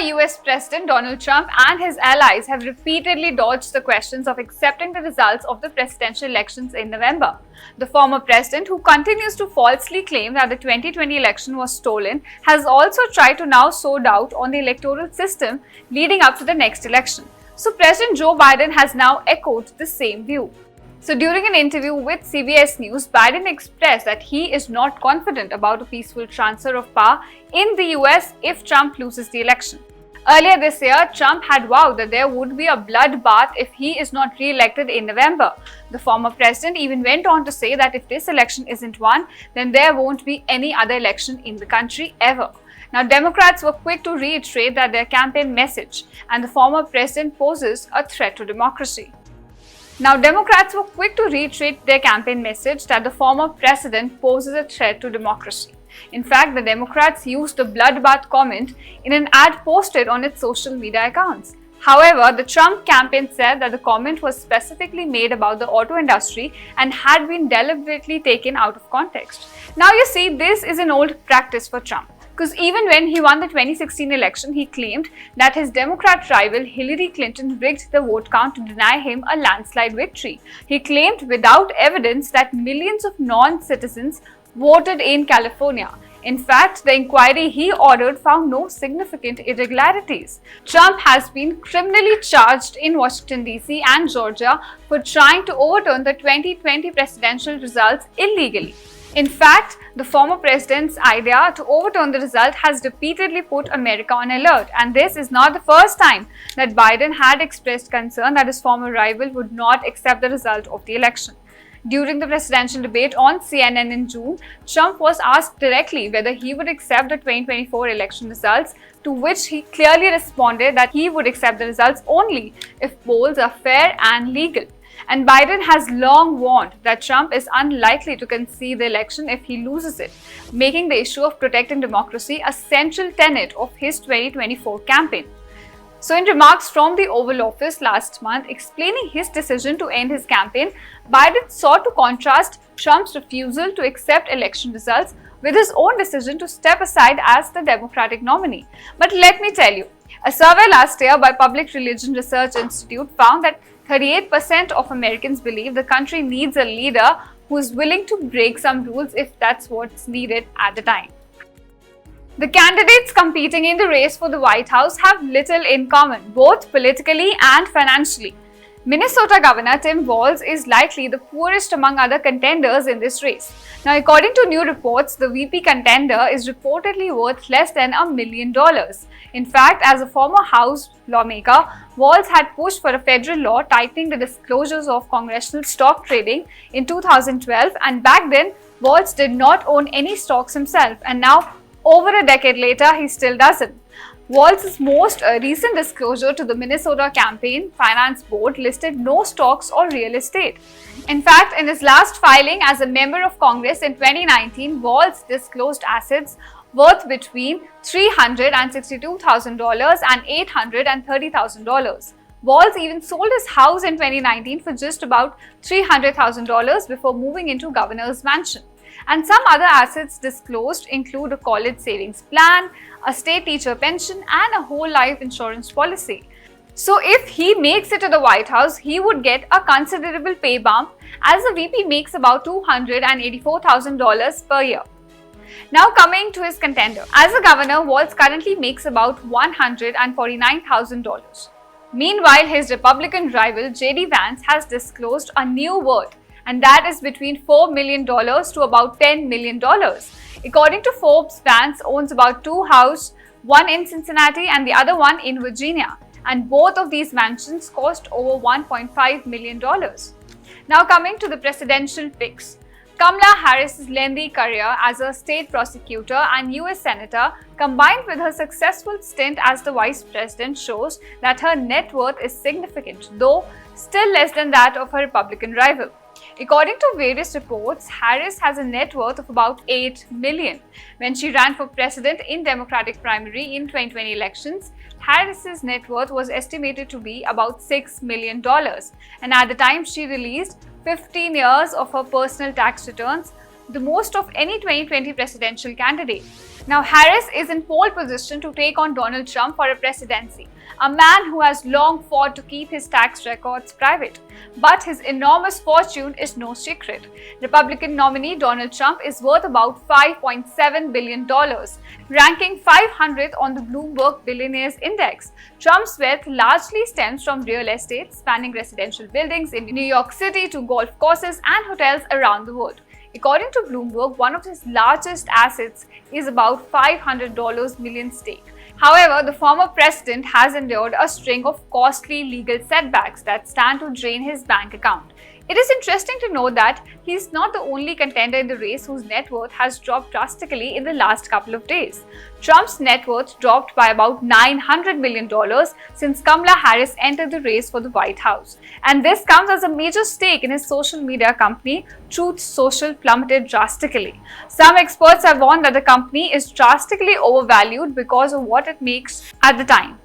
US President Donald Trump and his allies have repeatedly dodged the questions of accepting the results of the presidential elections in November. The former president, who continues to falsely claim that the 2020 election was stolen, has also tried to now sow doubt on the electoral system leading up to the next election. So President Joe Biden has now echoed the same view. So during an interview with CBS News, Biden expressed that he is not confident about a peaceful transfer of power in the US if Trump loses the election. Earlier this year, Trump had vowed that there would be a bloodbath if he is not re-elected in November. The former president even went on to say that if this election isn't won, then there won't be any other election in the country ever. Now, Democrats were quick to reiterate that their campaign message and the former president poses a threat to democracy. Now, Democrats were quick to reiterate their campaign message that the former president poses a threat to democracy. In fact, the Democrats used the bloodbath comment in an ad posted on its social media accounts. However, the Trump campaign said that the comment was specifically made about the auto industry and had been deliberately taken out of context. Now, you see, this is an old practice for Trump. Because even when he won the 2016 election, he claimed that his Democrat rival Hillary Clinton rigged the vote count to deny him a landslide victory. He claimed without evidence that millions of non-citizens voted in California. In fact, the inquiry he ordered found no significant irregularities. Trump has been criminally charged in Washington, D.C. and Georgia for trying to overturn the 2020 presidential results illegally. In fact, the former president's idea to overturn the result has repeatedly put America on alert, and this is not the first time that Biden had expressed concern that his former rival would not accept the result of the election. During the presidential debate on CNN in June, Trump was asked directly whether he would accept the 2024 election results, to which he clearly responded that he would accept the results only if polls are fair and legal. And Biden has long warned that Trump is unlikely to concede the election if he loses it, making the issue of protecting democracy a central tenet of his 2024 campaign. So in remarks from the Oval Office last month explaining his decision to end his campaign, Biden sought to contrast Trump's refusal to accept election results with his own decision to step aside as the Democratic nominee. But let me tell you, a survey last year by Public Religion Research Institute found that 38% of Americans believe the country needs a leader who is willing to break some rules if that's what's needed at the time. The candidates competing in the race for the White House have little in common, both politically and financially. Minnesota Governor Tim Walz is likely the poorest among other contenders in this race. Now, according to new reports, the VP contender is reportedly worth less than $1 million. In fact, as a former House lawmaker, Walz had pushed for a federal law tightening the disclosures of congressional stock trading in 2012, and back then, Walz did not own any stocks himself, and now, over a decade later, he still doesn't. Walz's most recent disclosure to the Minnesota Campaign Finance Board listed no stocks or real estate. In fact, in his last filing as a member of Congress in 2019, Walz disclosed assets worth between $362,000 and $830,000. Walz even sold his house in 2019 for just about $300,000 before moving into Governor's Mansion. And some other assets disclosed include a college savings plan, a state teacher pension, and a whole life insurance policy. So if he makes it to the White House, he would get a considerable pay bump, as the VP makes about $284,000 per year. Now coming to his contender. As a governor, Walz currently makes about $149,000. Meanwhile, his Republican rival J.D. Vance has disclosed a new worth, and that is between $4 million to about $10 million. According to Forbes, Vance owns about 2 houses, one in Cincinnati and the other one in Virginia, and both of these mansions cost over $1.5 million. Now coming to the presidential picks. Kamala Harris's lengthy career as a state prosecutor and US Senator, combined with her successful stint as the Vice President, shows that her net worth is significant, though still less than that of her Republican rival. According to various reports, Harris has a net worth of about $8 million. When she ran for president in Democratic primary in 2020 elections, Harris's net worth was estimated to be about $6 million. And at the time she released 15 years of her personal tax returns, the most of any 2020 presidential candidate. Now, Harris is in pole position to take on Donald Trump for a presidency, a man who has long fought to keep his tax records private. But his enormous fortune is no secret. Republican nominee Donald Trump is worth about $5.7 billion, ranking 500th on the Bloomberg Billionaires Index. Trump's wealth largely stems from real estate, spanning residential buildings in New York City to golf courses and hotels around the world. According to Bloomberg, one of his largest assets is about $500 million stake. However, the former president has endured a string of costly legal setbacks that stand to drain his bank account. It is interesting to note that he is not the only contender in the race whose net worth has dropped drastically in the last couple of days. Trump's net worth dropped by about $900 million since Kamala Harris entered the race for the White House. And this comes as a major stake in his social media company, Truth Social, plummeted drastically. Some experts have warned that the company is drastically overvalued because of what it makes at the time.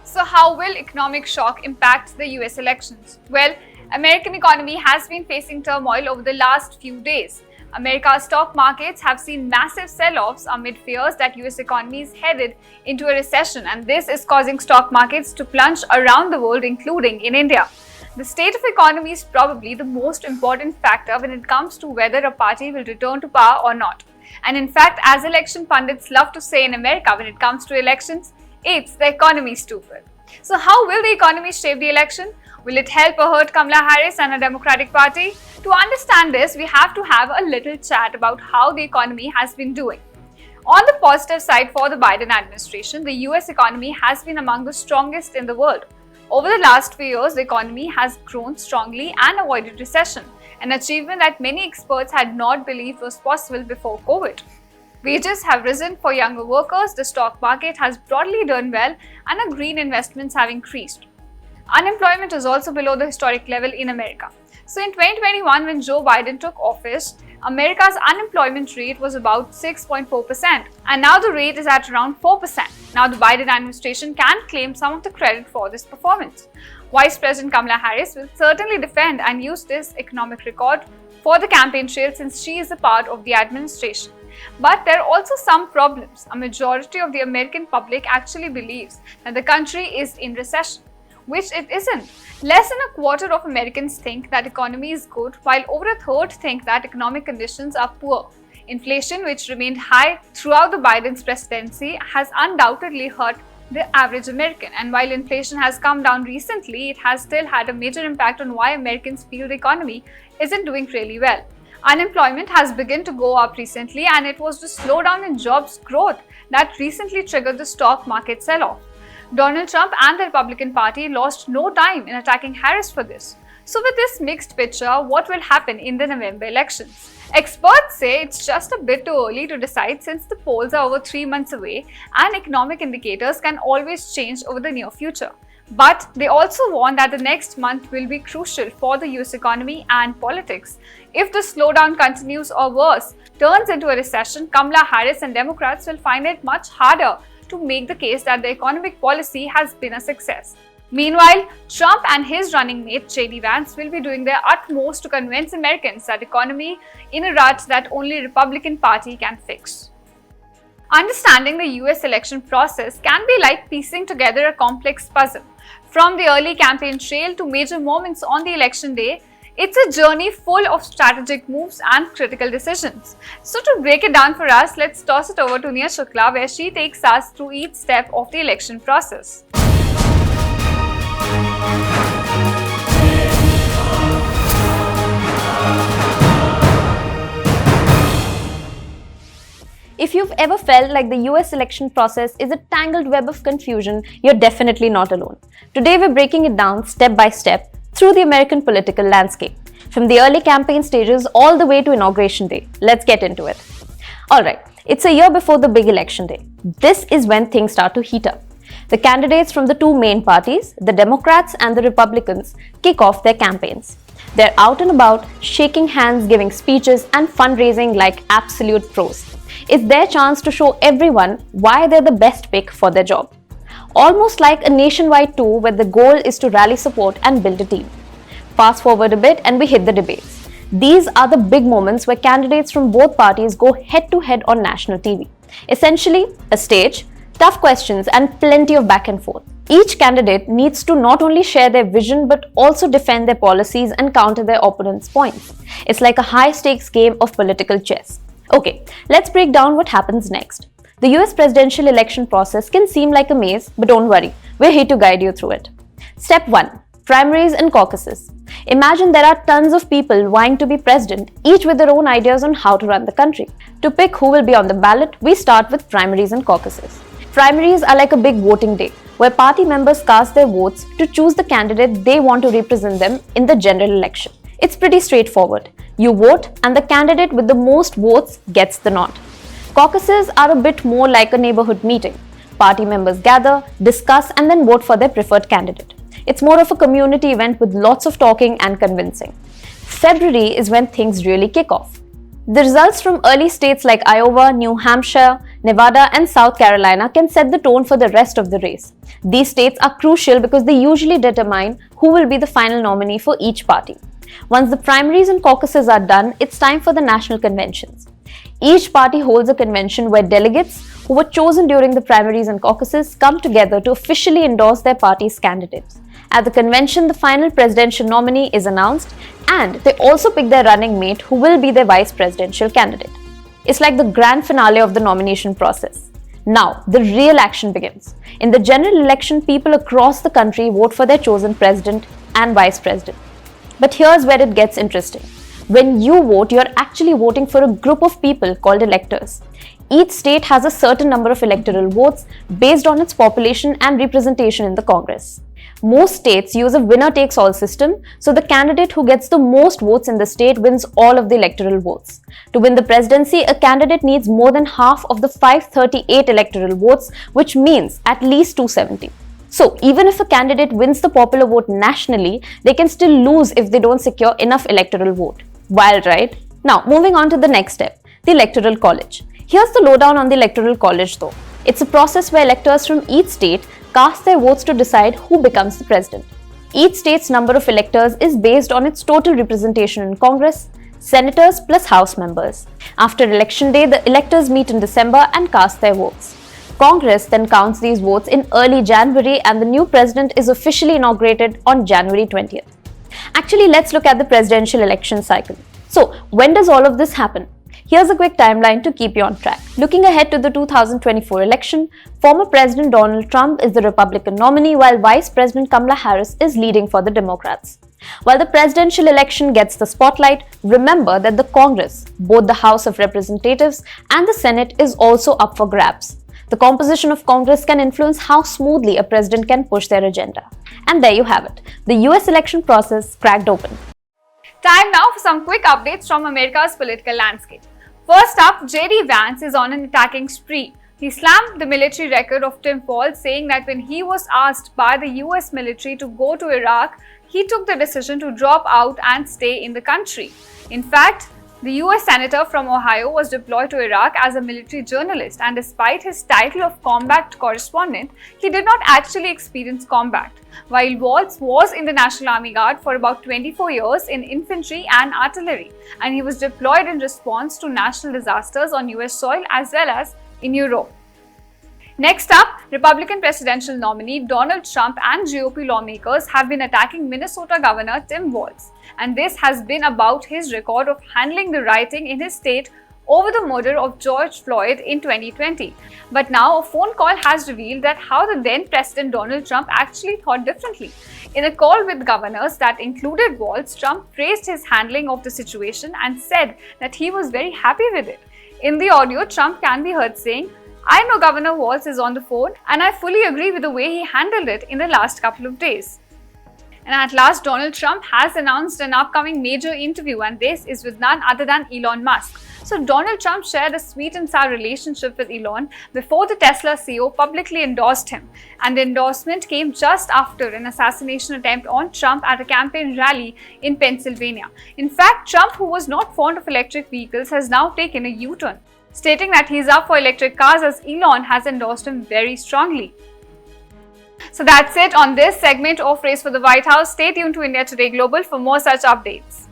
So how will economic shock impact the US elections? Well, American economy has been facing turmoil over the last few days. America's stock markets have seen massive sell-offs amid fears that US economy is headed into a recession, and this is causing stock markets to plunge around the world, including in India. The state of economy is probably the most important factor when it comes to whether a party will return to power or not. And in fact, as election pundits love to say in America when it comes to elections, it's the economy, stupid. So how will the economy shape the election? Will it help or hurt Kamala Harris and her Democratic Party? To understand this, we have to have a little chat about how the economy has been doing. On the positive side for the Biden administration, the US economy has been among the strongest in the world. Over the last few years, the economy has grown strongly and avoided recession, an achievement that many experts had not believed was possible before COVID. Wages have risen for younger workers, the stock market has broadly done well, and green investments have increased. Unemployment is also below the historic level in America. So in 2021, when Joe Biden took office, America's unemployment rate was about 6.4%, and now the rate is at around 4%. Now the Biden administration can claim some of the credit for this performance. Vice President Kamala Harris will certainly defend and use this economic record for the campaign trail since she is a part of the administration. But there are also some problems. A majority of the American public actually believes that the country is in recession, which it isn't. Less than a quarter of Americans think that economy is good, while over a third think that economic conditions are poor. Inflation, which remained high throughout the Biden's presidency, has undoubtedly hurt the average American. And while inflation has come down recently, it has still had a major impact on why Americans feel the economy isn't doing really well. Unemployment has begun to go up recently, and it was the slowdown in jobs growth that recently triggered the stock market sell-off. Donald Trump and the Republican Party lost no time in attacking Harris for this. So with this mixed picture, what will happen in the November elections? Experts say it's just a bit too early to decide since the polls are over 3 months away and economic indicators can always change over the near future. But they also warn that the next month will be crucial for the US economy and politics. If the slowdown continues or worse, turns into a recession, Kamala Harris and Democrats will find it much harder to make the case that the economic policy has been a success. Meanwhile, Trump and his running mate JD Vance will be doing their utmost to convince Americans that the economy in a rut that only Republican Party can fix. Understanding the US election process can be like piecing together a complex puzzle. From the early campaign trail to major moments on the election day, it's a journey full of strategic moves and critical decisions. So to break it down for us, let's toss it over to Nia Shukla, where she takes us through each step of the election process. If you've ever felt like the US election process is a tangled web of confusion, you're definitely not alone. Today we're breaking it down step by step through the American political landscape, from the early campaign stages all the way to Inauguration Day. Let's get into it. Alright, it's a year before the big election day. This is when things start to heat up. The candidates from the two main parties, the Democrats and the Republicans, kick off their campaigns. They're out and about, shaking hands, giving speeches and fundraising like absolute pros. It's their chance to show everyone why they're the best pick for their job. Almost like a nationwide tour where the goal is to rally support and build a team. Fast forward a bit and we hit the debates. These are the big moments where candidates from both parties go head to head on national TV. Essentially, a stage, tough questions, and plenty of back and forth. Each candidate needs to not only share their vision but also defend their policies and counter their opponent's points. It's like a high-stakes game of political chess. Okay, let's break down what happens next. The US presidential election process can seem like a maze, but don't worry, we're here to guide you through it. Step 1. Primaries and caucuses. Imagine there are tons of people vying to be president, each with their own ideas on how to run the country. To pick who will be on the ballot, we start with primaries and caucuses. Primaries are like a big voting day, where party members cast their votes to choose the candidate they want to represent them in the general election. It's pretty straightforward. You vote and the candidate with the most votes gets the nod. Caucuses are a bit more like a neighborhood meeting. Party members gather, discuss, and then vote for their preferred candidate. It's more of a community event with lots of talking and convincing. February is when things really kick off. The results from early states like Iowa, New Hampshire, Nevada, and South Carolina can set the tone for the rest of the race. These states are crucial because they usually determine who will be the final nominee for each party. Once the primaries and caucuses are done, it's time for the national conventions. Each party holds a convention where delegates who were chosen during the primaries and caucuses come together to officially endorse their party's candidates. At the convention, the final presidential nominee is announced, and they also pick their running mate who will be their vice presidential candidate. It's like the grand finale of the nomination process. Now, the real action begins. In the general election, people across the country vote for their chosen president and vice president. But here's where it gets interesting. When you vote, you're actually voting for a group of people called electors. Each state has a certain number of electoral votes based on its population and representation in the Congress. Most states use a winner-takes-all system, so the candidate who gets the most votes in the state wins all of the electoral votes. To win the presidency, a candidate needs more than half of the 538 electoral votes, which means at least 270. So, even if a candidate wins the popular vote nationally, they can still lose if they don't secure enough electoral vote. Wild, right? Now, moving on to the next step, the Electoral College. Here's the lowdown on the Electoral College though. It's a process where electors from each state cast their votes to decide who becomes the president. Each state's number of electors is based on its total representation in Congress, senators plus House members. After election day, the electors meet in December and cast their votes. Congress then counts these votes in early January and the new president is officially inaugurated on January 20th. Actually, let's look at the presidential election cycle. So, when does all of this happen? Here's a quick timeline to keep you on track. Looking ahead to the 2024 election, former President Donald Trump is the Republican nominee while Vice President Kamala Harris is leading for the Democrats. While the presidential election gets the spotlight, remember that the Congress, both the House of Representatives and the Senate, is also up for grabs. The composition of Congress can influence how smoothly a president can push their agenda. And there you have it, the US election process cracked open. Time now for some quick updates from America's political landscape. First up, J.D. Vance is on an attacking spree. He slammed the military record of Tim Walz, saying that when he was asked by the US military to go to Iraq, he took the decision to drop out and stay in the country. In fact, the US Senator from Ohio was deployed to Iraq as a military journalist, and despite his title of combat correspondent, he did not actually experience combat. While Walz was in the National Army Guard for about 24 years in infantry and artillery, and he was deployed in response to national disasters on US soil as well as in Europe. Next up, Republican presidential nominee Donald Trump and GOP lawmakers have been attacking Minnesota Governor Tim Walz, and this has been about his record of handling the rioting in his state over the murder of George Floyd in 2020. But now a phone call has revealed that how the then President Donald Trump actually thought differently. In a call with governors that included Walz, Trump praised his handling of the situation and said that he was very happy with it. In the audio, Trump can be heard saying, "I know Governor Walz is on the phone and I fully agree with the way he handled it in the last couple of days." And at last, Donald Trump has announced an upcoming major interview, and this is with none other than Elon Musk. So Donald Trump shared a sweet and sour relationship with Elon before the Tesla CEO publicly endorsed him. And the endorsement came just after an assassination attempt on Trump at a campaign rally in Pennsylvania. In fact, Trump, who was not fond of electric vehicles, has now taken a U-turn, stating that he's up for electric cars as Elon has endorsed him very strongly. So that's it on this segment of Race for the White House. Stay tuned to India Today Global for more such updates.